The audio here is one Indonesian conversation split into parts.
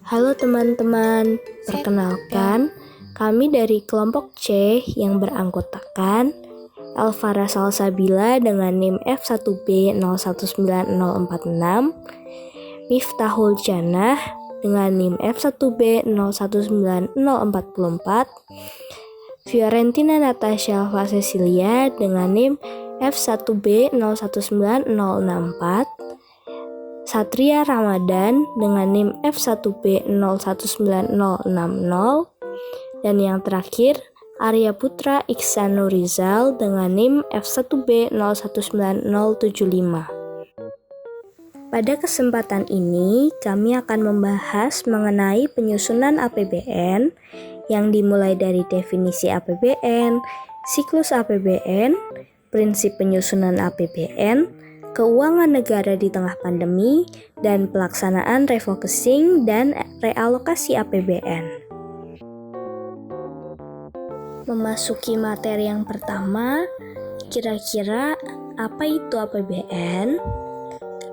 Halo teman-teman, perkenalkan kami dari kelompok C yang beranggotakan Elvara Salsabila dengan NIM F1B019046, Miftahul Janah dengan NIM F1B019044, Fiorentina Natasha Alva Cecilia dengan NIM F1B019064, Satria Ramadan dengan NIM F1B019060, dan yang terakhir Arya Putra Iksan Nurizal dengan NIM F1B019075. Pada kesempatan ini, kami akan membahas mengenai penyusunan APBN yang dimulai dari definisi APBN, siklus APBN, prinsip penyusunan APBN, keuangan negara di tengah pandemi, dan pelaksanaan refocusing dan realokasi APBN. Memasuki materi yang pertama, kira-kira apa itu APBN?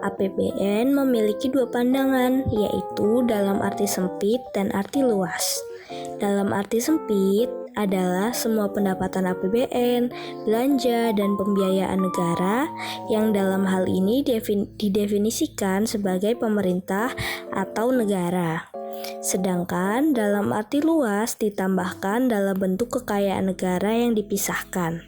APBN memiliki dua pandangan, yaitu dalam arti sempit dan arti luas. Dalam arti sempit adalah semua pendapatan APBN, belanja, dan pembiayaan negara yang dalam hal ini didefinisikan sebagai pemerintah atau negara. Sedangkan dalam arti luas ditambahkan dalam bentuk kekayaan negara yang dipisahkan.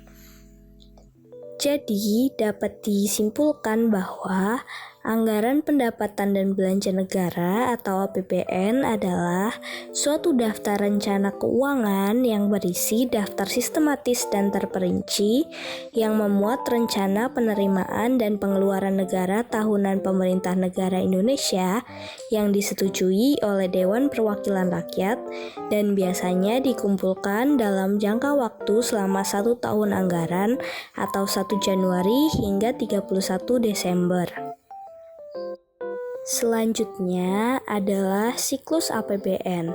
Jadi, dapat disimpulkan bahwa anggaran pendapatan dan belanja negara atau APBN adalah suatu daftar rencana keuangan yang berisi daftar sistematis dan terperinci yang memuat rencana penerimaan dan pengeluaran negara tahunan pemerintah negara Indonesia yang disetujui oleh Dewan Perwakilan Rakyat dan biasanya dikumpulkan dalam jangka waktu selama 1 tahun anggaran atau 1 Januari hingga 31 Desember. Selanjutnya adalah siklus APBN.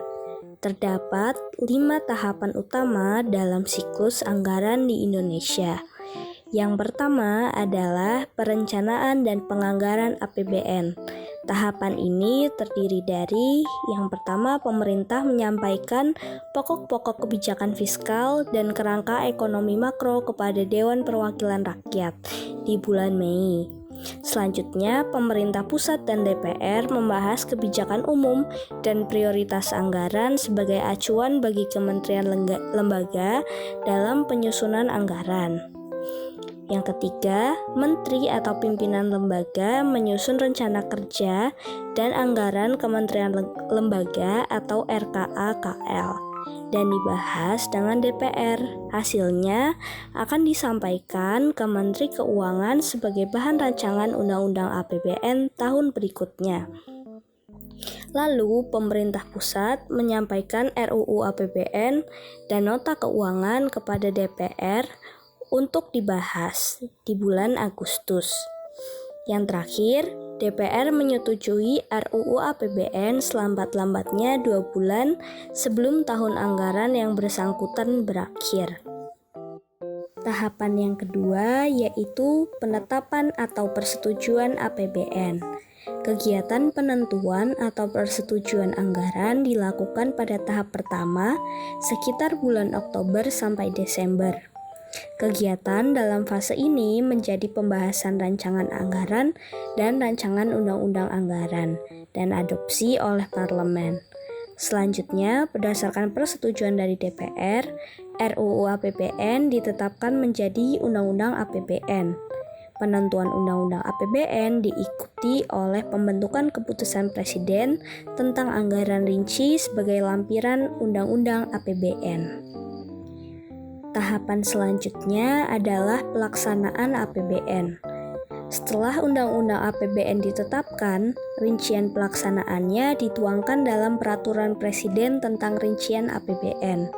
Terdapat 5 tahapan utama dalam siklus anggaran di Indonesia. Yang pertama adalah perencanaan dan penganggaran APBN. Tahapan ini terdiri dari yang pertama, pemerintah menyampaikan pokok-pokok kebijakan fiskal dan kerangka ekonomi makro kepada Dewan Perwakilan Rakyat di bulan Mei. Selanjutnya, pemerintah pusat dan DPR membahas kebijakan umum dan prioritas anggaran sebagai acuan bagi kementerian lembaga dalam penyusunan anggaran. Yang ketiga, menteri atau pimpinan lembaga menyusun rencana kerja dan anggaran kementerian lembaga atau RKA-KL dan dibahas dengan DPR. Hasilnya akan disampaikan ke Menteri Keuangan sebagai bahan rancangan Undang-Undang APBN tahun berikutnya. Lalu, pemerintah pusat menyampaikan RUU APBN dan nota keuangan kepada DPR untuk dibahas di bulan Agustus. Yang terakhir, DPR menyetujui RUU APBN selambat-lambatnya 2 bulan sebelum tahun anggaran yang bersangkutan berakhir. Tahapan yang kedua yaitu penetapan atau persetujuan APBN. Kegiatan penentuan atau persetujuan anggaran dilakukan pada tahap pertama sekitar bulan Oktober sampai Desember. Kegiatan dalam fase ini menjadi pembahasan rancangan anggaran dan rancangan undang-undang anggaran dan adopsi oleh parlemen. Selanjutnya, berdasarkan persetujuan dari DPR, RUU APBN ditetapkan menjadi Undang-Undang APBN. Penentuan Undang-Undang APBN diikuti oleh pembentukan keputusan Presiden tentang anggaran rinci sebagai lampiran Undang-Undang APBN. Tahapan selanjutnya adalah pelaksanaan APBN. Setelah Undang-Undang APBN ditetapkan, rincian pelaksanaannya dituangkan dalam Peraturan Presiden tentang Rincian APBN.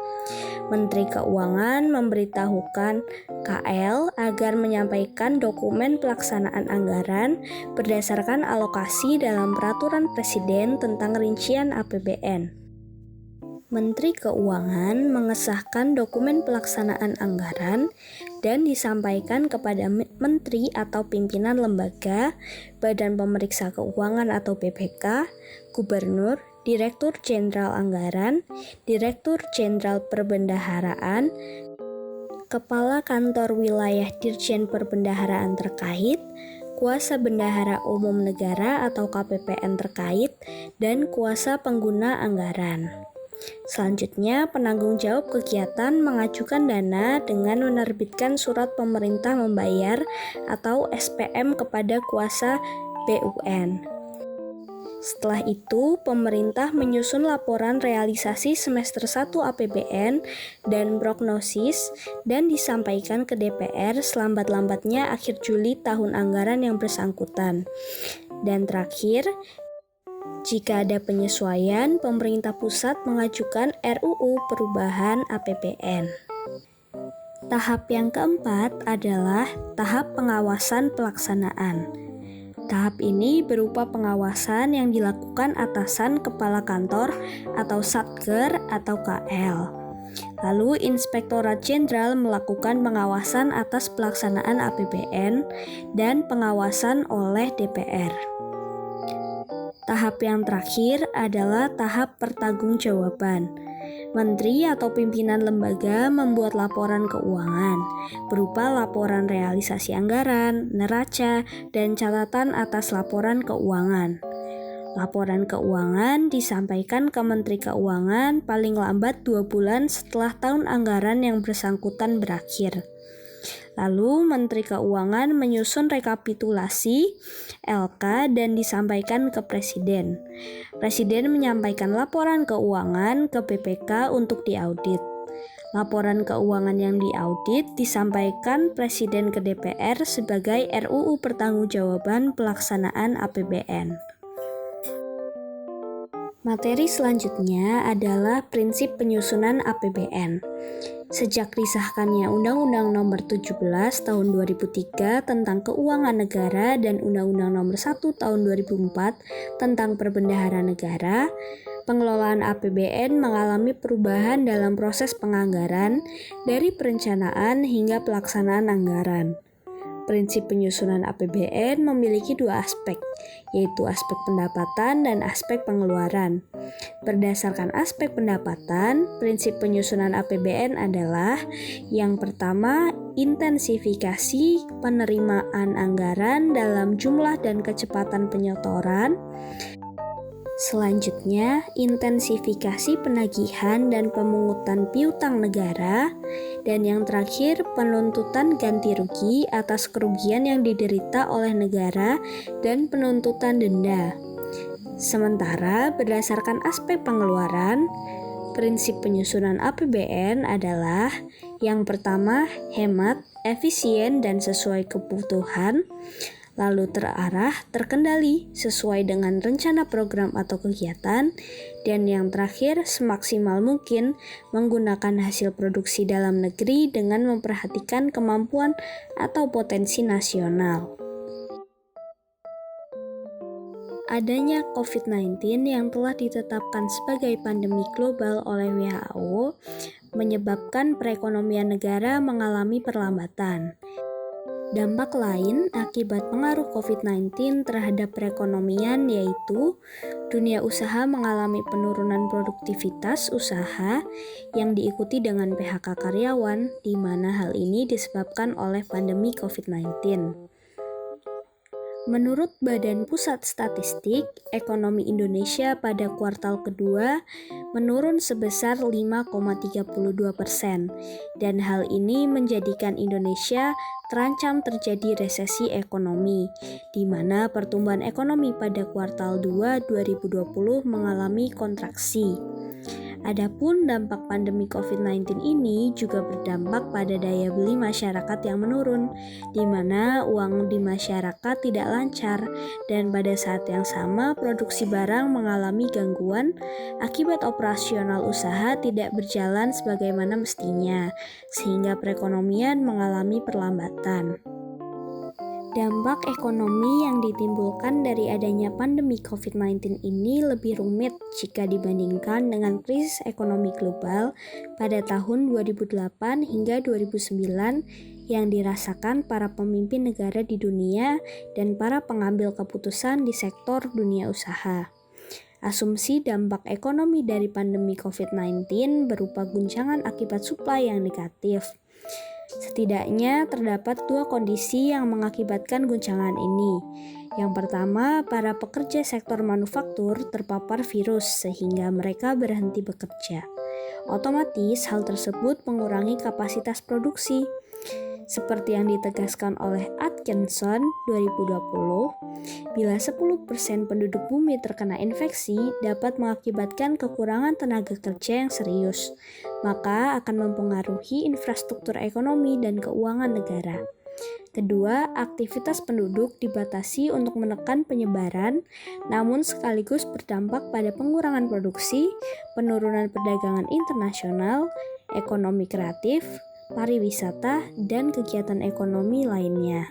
Menteri Keuangan memberitahukan KL agar menyampaikan dokumen pelaksanaan anggaran berdasarkan alokasi dalam Peraturan Presiden tentang Rincian APBN. Menteri Keuangan mengesahkan dokumen pelaksanaan anggaran dan disampaikan kepada menteri atau pimpinan lembaga, Badan Pemeriksa Keuangan atau BPK, Gubernur, Direktur Jenderal Anggaran, Direktur Jenderal Perbendaharaan, Kepala Kantor Wilayah Dirjen Perbendaharaan terkait, Kuasa Bendahara Umum Negara atau KPPN terkait, dan kuasa pengguna anggaran. Selanjutnya, penanggung jawab kegiatan mengajukan dana dengan menerbitkan surat pemerintah membayar atau SPM kepada kuasa BUN. Setelah itu, pemerintah menyusun laporan realisasi semester 1 APBN dan prognosis dan disampaikan ke DPR selambat-lambatnya akhir Juli tahun anggaran yang bersangkutan. Dan terakhir, jika ada penyesuaian, pemerintah pusat mengajukan RUU perubahan APBN. Tahap yang keempat adalah tahap pengawasan pelaksanaan. Tahap ini berupa pengawasan yang dilakukan atasan kepala kantor atau Satker atau KL. Lalu Inspektorat Jenderal melakukan pengawasan atas pelaksanaan APBN dan pengawasan oleh DPR. Tahap yang terakhir adalah tahap pertanggungjawaban. Menteri atau pimpinan lembaga membuat laporan keuangan berupa laporan realisasi anggaran, neraca, dan catatan atas laporan keuangan. Laporan keuangan disampaikan ke Menteri Keuangan paling lambat 2 bulan setelah tahun anggaran yang bersangkutan berakhir. Lalu Menteri Keuangan menyusun rekapitulasi LK dan disampaikan ke Presiden. Presiden menyampaikan laporan keuangan ke BPK untuk diaudit. Laporan keuangan yang diaudit disampaikan Presiden ke DPR sebagai RUU Pertanggungjawaban Pelaksanaan APBN. Materi selanjutnya adalah prinsip penyusunan APBN. Sejak disahkannya Undang-Undang Nomor 17 Tahun 2003 tentang Keuangan Negara dan Undang-Undang Nomor 1 Tahun 2004 tentang Perbendaharaan Negara, pengelolaan APBN mengalami perubahan dalam proses penganggaran dari perencanaan hingga pelaksanaan anggaran. Prinsip penyusunan APBN memiliki 2 aspek, yaitu aspek pendapatan dan aspek pengeluaran. Berdasarkan aspek pendapatan, prinsip penyusunan APBN adalah yang pertama, intensifikasi penerimaan anggaran dalam jumlah dan kecepatan penyetoran. Selanjutnya, intensifikasi penagihan dan pemungutan piutang negara. Dan yang terakhir, penuntutan ganti rugi atas kerugian yang diderita oleh negara dan penuntutan denda. Sementara berdasarkan aspek pengeluaran, prinsip penyusunan APBN adalah yang pertama, hemat, efisien, dan sesuai kebutuhan. Lalu terarah, terkendali, sesuai dengan rencana program atau kegiatan, dan yang terakhir, semaksimal mungkin menggunakan hasil produksi dalam negeri dengan memperhatikan kemampuan atau potensi nasional. Adanya COVID-19 yang telah ditetapkan sebagai pandemi global oleh WHO menyebabkan perekonomian negara mengalami perlambatan. Dampak lain akibat pengaruh COVID-19 terhadap perekonomian yaitu dunia usaha mengalami penurunan produktivitas usaha yang diikuti dengan PHK karyawan, di mana hal ini disebabkan oleh pandemi COVID-19. Menurut Badan Pusat Statistik, ekonomi Indonesia pada kuartal kedua menurun sebesar 5,32%, dan hal ini menjadikan Indonesia terancam terjadi resesi ekonomi, di mana pertumbuhan ekonomi pada kuartal 2 2020 mengalami kontraksi. Adapun dampak pandemi COVID-19 ini juga berdampak pada daya beli masyarakat yang menurun, di mana uang di masyarakat tidak lancar, dan pada saat yang sama produksi barang mengalami gangguan akibat operasional usaha tidak berjalan sebagaimana mestinya, sehingga perekonomian mengalami perlambatan. Dampak ekonomi yang ditimbulkan dari adanya pandemi COVID-19 ini lebih rumit jika dibandingkan dengan krisis ekonomi global pada tahun 2008 hingga 2009 yang dirasakan para pemimpin negara di dunia dan para pengambil keputusan di sektor dunia usaha. Asumsi dampak ekonomi dari pandemi COVID-19 berupa guncangan akibat supply yang negatif. Setidaknya terdapat dua kondisi yang mengakibatkan guncangan ini. Yang pertama, para pekerja sektor manufaktur terpapar virus sehingga mereka berhenti bekerja. Otomatis hal tersebut mengurangi kapasitas produksi. Seperti yang ditegaskan oleh Atkinson 2020, bila 10% penduduk bumi terkena infeksi dapat mengakibatkan kekurangan tenaga kerja yang serius, maka akan mempengaruhi infrastruktur ekonomi dan keuangan negara. Kedua, aktivitas penduduk dibatasi untuk menekan penyebaran, namun sekaligus berdampak pada pengurangan produksi, penurunan perdagangan internasional, ekonomi kreatif, pariwisata, dan kegiatan ekonomi lainnya.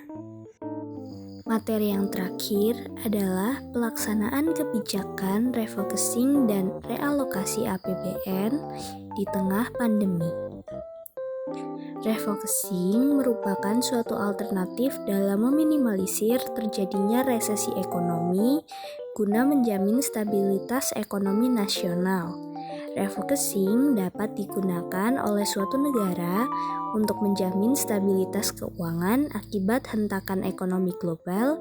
Materi yang terakhir adalah pelaksanaan kebijakan refocusing dan realokasi APBN di tengah pandemi. Refocusing merupakan suatu alternatif dalam meminimalisir terjadinya resesi ekonomi guna menjamin stabilitas ekonomi nasional. Refocusing dapat digunakan oleh suatu negara untuk menjamin stabilitas keuangan akibat hentakan ekonomi global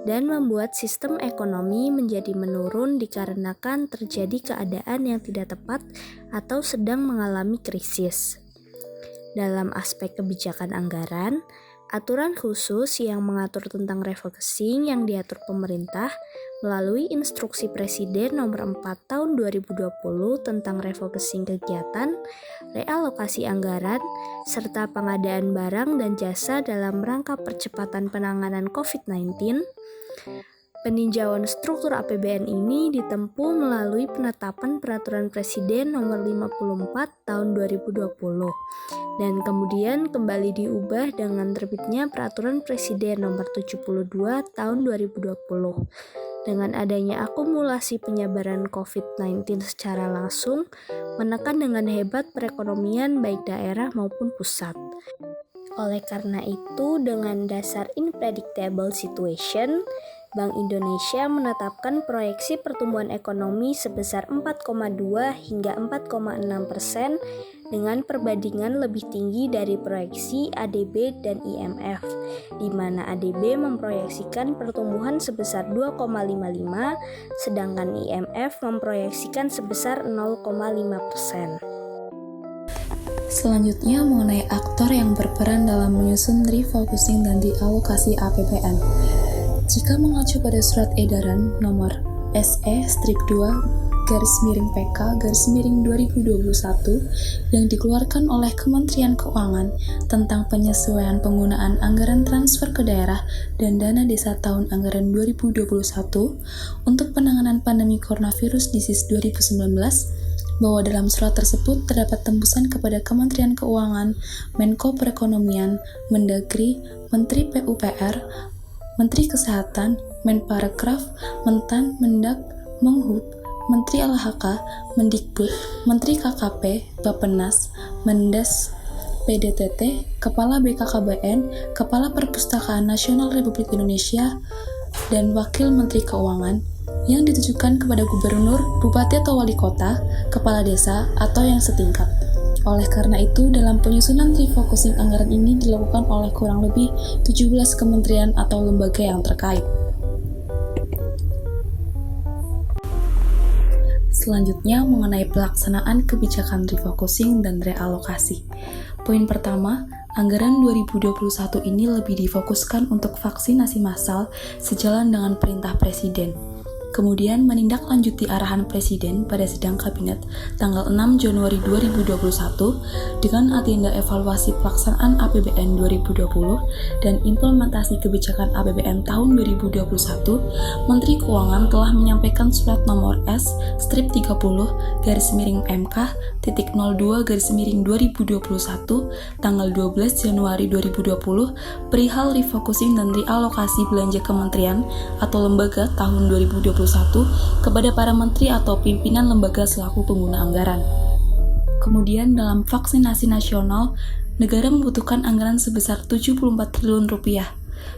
dan membuat sistem ekonomi menjadi menurun dikarenakan terjadi keadaan yang tidak tepat atau sedang mengalami krisis. Dalam aspek kebijakan anggaran, aturan khusus yang mengatur tentang refocusing yang diatur pemerintah melalui Instruksi Presiden Nomor 4 Tahun 2020 tentang refocusing kegiatan, realokasi anggaran, serta pengadaan barang dan jasa dalam rangka percepatan penanganan COVID-19. Peninjauan struktur APBN ini ditempuh melalui penetapan Peraturan Presiden Nomor 54 Tahun 2020 dan kemudian kembali diubah dengan terbitnya Peraturan Presiden Nomor 72 Tahun 2020. Dengan adanya akumulasi penyebaran COVID-19 secara langsung, menekan dengan hebat perekonomian baik daerah maupun pusat. Oleh karena itu, dengan dasar unpredictable situation, Bank Indonesia menetapkan proyeksi pertumbuhan ekonomi sebesar 4,2 hingga 4,6% dengan perbandingan lebih tinggi dari proyeksi ADB dan IMF, di mana ADB memproyeksikan pertumbuhan sebesar 2,55, sedangkan IMF memproyeksikan sebesar 0,5%. Selanjutnya mengenai aktor yang berperan dalam menyusun refocusing dan realokasi APBN. Jika mengacu pada surat edaran nomor SE-2/PK/2021 yang dikeluarkan oleh Kementerian Keuangan tentang penyesuaian penggunaan anggaran transfer ke daerah dan dana desa tahun anggaran 2021 untuk penanganan pandemi coronavirus disease 2019, bahwa dalam surat tersebut terdapat tembusan kepada Kementerian Keuangan, Menko Perekonomian, Mendagri, Menteri PUPR, Menteri Kesehatan, Menparekraf, Mentan, Mendak, Menhub, Menteri LHK, Mendikbud, Menteri KKP, Bappenas, Mendes, PDTT, Kepala BKKBN, Kepala Perpustakaan Nasional Republik Indonesia, dan Wakil Menteri Keuangan yang ditujukan kepada gubernur, bupati atau wali kota, kepala desa, atau yang setingkat. Oleh karena itu, dalam penyusunan refocusing anggaran ini dilakukan oleh kurang lebih 17 kementerian atau lembaga yang terkait. Selanjutnya mengenai pelaksanaan kebijakan refocusing dan realokasi. Poin pertama, anggaran 2021 ini lebih difokuskan untuk vaksinasi massal sejalan dengan perintah Presiden. Kemudian menindaklanjuti arahan Presiden pada sidang Kabinet tanggal 6 Januari 2021 dengan agenda evaluasi pelaksanaan APBN 2020 dan implementasi kebijakan APBN tahun 2021, Menteri Keuangan telah menyampaikan surat nomor S-30-MK.02/2021 tanggal 12 Januari 2020 perihal refocusing dan realokasi belanja kementerian atau lembaga tahun 2021 kepada para menteri atau pimpinan lembaga selaku pengguna anggaran. Kemudian dalam vaksinasi nasional, negara membutuhkan anggaran sebesar 74 triliun rupiah.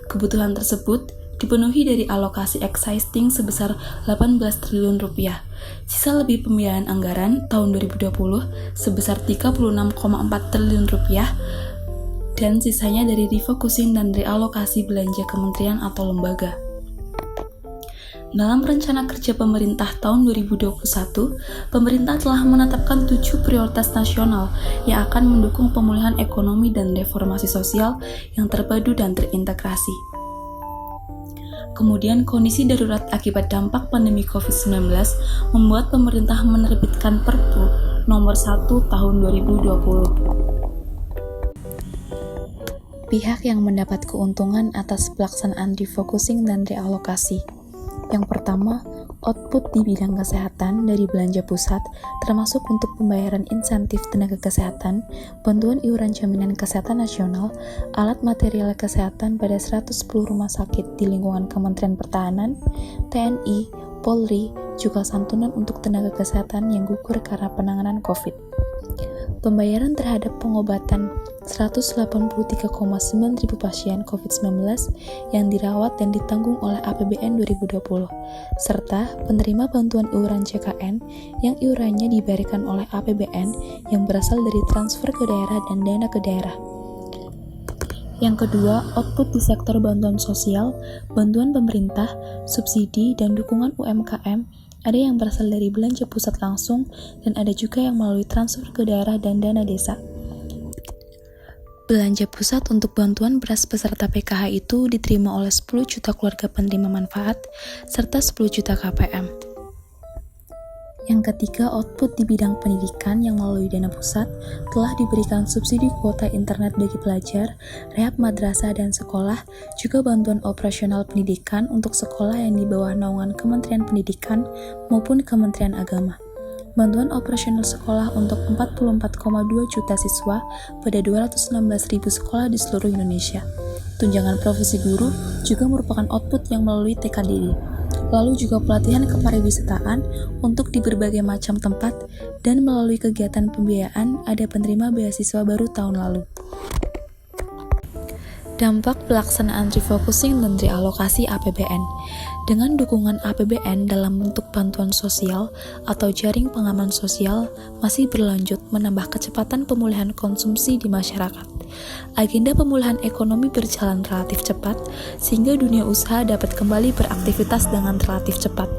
Kebutuhan tersebut dipenuhi dari alokasi existing sebesar 18 triliun rupiah. Sisa lebih pembiayaan anggaran tahun 2020 sebesar 36,4 triliun rupiah dan sisanya dari refocusing dan realokasi belanja kementerian atau lembaga. Dalam rencana kerja pemerintah tahun 2021, pemerintah telah menetapkan 7 prioritas nasional yang akan mendukung pemulihan ekonomi dan reformasi sosial yang terpadu dan terintegrasi. Kemudian, kondisi darurat akibat dampak pandemi COVID-19 membuat pemerintah menerbitkan Perpu nomor 1 tahun 2020. Pihak yang mendapat keuntungan atas pelaksanaan refocusing dan realokasi. Yang pertama, output di bidang kesehatan dari belanja pusat, termasuk untuk pembayaran insentif tenaga kesehatan, bantuan iuran jaminan kesehatan nasional, alat material kesehatan pada 110 rumah sakit di lingkungan Kementerian Pertahanan, TNI, Polri, juga santunan untuk tenaga kesehatan yang gugur karena penanganan COVID. Pembayaran terhadap pengobatan 183,9 ribu pasien COVID-19 yang dirawat dan ditanggung oleh APBN 2020, serta penerima bantuan iuran JKN yang iurannya diberikan oleh APBN yang berasal dari transfer ke daerah dan dana ke daerah. Yang kedua, output di sektor bantuan sosial, bantuan pemerintah, subsidi, dan dukungan UMKM. Ada yang berasal dari belanja pusat langsung, dan ada juga yang melalui transfer ke daerah dan dana desa. Belanja pusat untuk bantuan beras peserta PKH itu diterima oleh 10 juta keluarga penerima manfaat, serta 10 juta KPM. Yang ketiga, output di bidang pendidikan yang melalui dana pusat telah diberikan subsidi kuota internet bagi pelajar, rehab madrasah dan sekolah, juga bantuan operasional pendidikan untuk sekolah yang di bawah naungan Kementerian Pendidikan maupun Kementerian Agama. Bantuan operasional sekolah untuk 44,2 juta siswa pada 216.000 sekolah di seluruh Indonesia. Tunjangan profesi guru juga merupakan output yang melalui TKDD. Lalu juga pelatihan kepariwisataan untuk di berbagai macam tempat, dan melalui kegiatan pembiayaan ada penerima beasiswa baru tahun lalu. Dampak pelaksanaan refocusing dan realokasi APBN. Dengan dukungan APBN dalam bentuk bantuan sosial atau jaring pengaman sosial masih berlanjut menambah kecepatan pemulihan konsumsi di masyarakat. Agenda pemulihan ekonomi berjalan relatif cepat, sehingga dunia usaha dapat kembali beraktivitas dengan relatif cepat.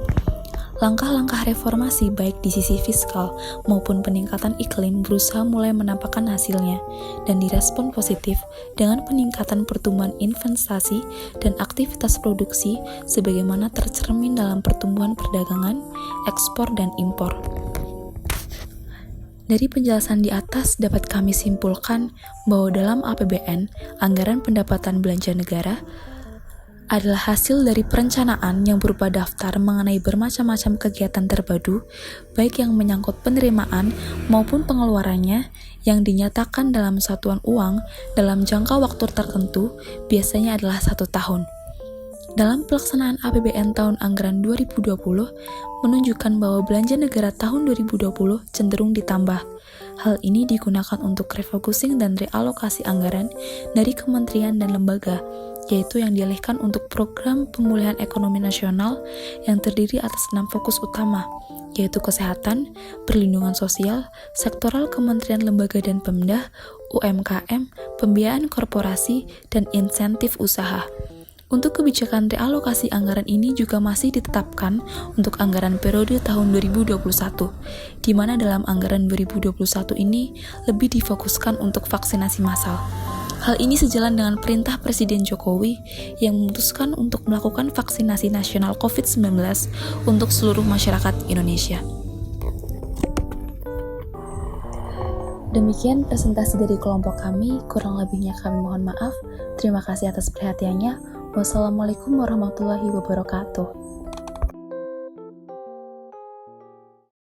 Langkah-langkah reformasi baik di sisi fiskal maupun peningkatan iklim berusaha mulai menampakkan hasilnya dan direspon positif dengan peningkatan pertumbuhan investasi dan aktivitas produksi sebagaimana tercermin dalam pertumbuhan perdagangan, ekspor, dan impor. Dari penjelasan di atas dapat kami simpulkan bahwa dalam APBN, anggaran pendapatan belanja negara adalah hasil dari perencanaan yang berupa daftar mengenai bermacam-macam kegiatan terpadu, baik yang menyangkut penerimaan maupun pengeluarannya, yang dinyatakan dalam satuan uang dalam jangka waktu tertentu, biasanya adalah 1 tahun. Dalam pelaksanaan APBN tahun anggaran 2020, menunjukkan bahwa belanja negara tahun 2020 cenderung ditambah. Hal ini digunakan untuk refocusing dan realokasi anggaran dari kementerian dan lembaga, yaitu yang dialihkan untuk program pemulihan ekonomi nasional yang terdiri atas 6 fokus utama, yaitu kesehatan, perlindungan sosial, sektoral kementerian lembaga dan pemda, UMKM, pembiayaan korporasi, dan insentif usaha. Untuk kebijakan realokasi anggaran ini juga masih ditetapkan untuk anggaran periode tahun 2021, di mana dalam anggaran 2021 ini lebih difokuskan untuk vaksinasi massal. Hal ini sejalan dengan perintah Presiden Jokowi yang memutuskan untuk melakukan vaksinasi nasional COVID-19 untuk seluruh masyarakat Indonesia. Demikian presentasi dari kelompok kami, kurang lebihnya kami mohon maaf. Terima kasih atas perhatiannya. Wassalamualaikum warahmatullahi wabarakatuh.